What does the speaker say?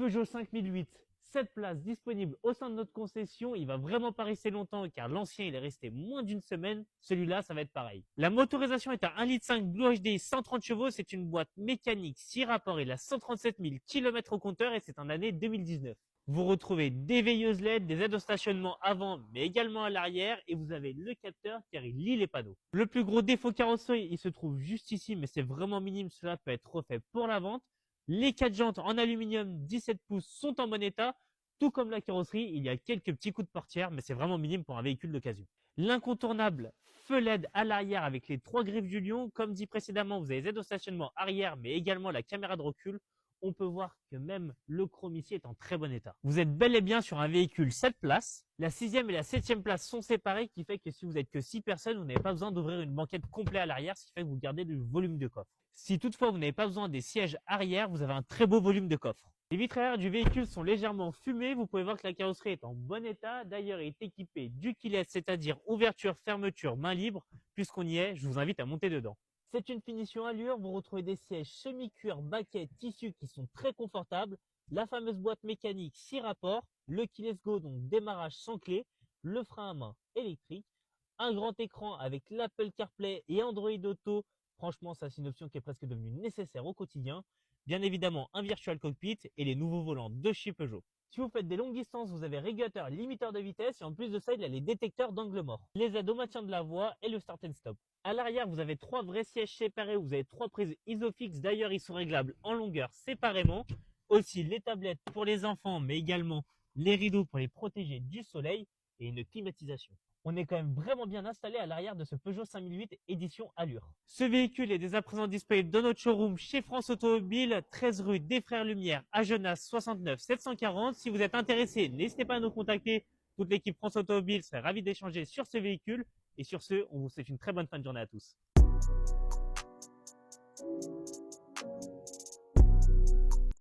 Peugeot 5008, 7 places disponibles au sein de notre concession. Il va vraiment pas rester longtemps car l'ancien il est resté moins d'une semaine. Celui-là, ça va être pareil. La motorisation est à 1,5 litre Blue HD 130 chevaux. C'est une boîte mécanique 6 rapports. Il a 137 000 km au compteur et c'est en année 2019. Vous retrouvez des veilleuses LED, des aides au stationnement avant, mais également à l'arrière, et vous avez le capteur car il lit les panneaux. Le plus gros défaut carrosserie, il se trouve juste ici, mais c'est vraiment minime, cela peut être refait pour la vente. Les 4 jantes en aluminium 17 pouces sont en bon état, tout comme la carrosserie, il y a quelques petits coups de portière, mais c'est vraiment minime pour un véhicule d'occasion. L'incontournable feu LED à l'arrière avec les 3 griffes du lion, comme dit précédemment, vous avez les aides au stationnement arrière, mais également la caméra de recul. On peut voir que même le chrome ici est en très bon état. Vous êtes bel et bien sur un véhicule 7 places. La 6e et la 7e place sont séparées, qui fait que si vous êtes que 6 personnes, vous n'avez pas besoin d'ouvrir une banquette complète à l'arrière, ce qui fait que vous gardez du volume de coffre. Si toutefois vous n'avez pas besoin des sièges arrière, vous avez un très beau volume de coffre. Les vitres arrière du véhicule sont légèrement fumées. Vous pouvez voir que la carrosserie est en bon état. D'ailleurs, il est équipé du keyless, c'est-à-dire ouverture, fermeture, main libre. Puisqu'on y est, je vous invite à monter dedans. C'est une finition allure, vous retrouvez des sièges semi-cuir, baquet, tissu qui sont très confortables, la fameuse boîte mécanique 6 rapports, le keyless go, donc démarrage sans clé, le frein à main électrique, un grand écran avec l'Apple CarPlay et Android Auto. Franchement, ça c'est une option qui est presque devenue nécessaire au quotidien. Bien évidemment, un virtual cockpit et les nouveaux volants de chez Peugeot. Si vous faites des longues distances, vous avez régulateur, limiteur de vitesse et en plus de ça, il a les détecteurs d'angle mort, les aides au maintien de la voie et le start and stop. À l'arrière, vous avez 3 vrais sièges séparés, vous avez 3 prises Isofix. D'ailleurs, ils sont réglables en longueur séparément. Aussi les tablettes pour les enfants, mais également les rideaux pour les protéger du soleil et une climatisation. On est quand même vraiment bien installé à l'arrière de ce Peugeot 5008 édition Allure. Ce véhicule est dès à présent disponible dans notre showroom chez France Automobile, 13 rue des Frères Lumière à Genasse, 69 740. Si vous êtes intéressé, n'hésitez pas à nous contacter. Toute l'équipe France Automobile serait ravie d'échanger sur ce véhicule. Et sur ce, on vous souhaite une très bonne fin de journée à tous.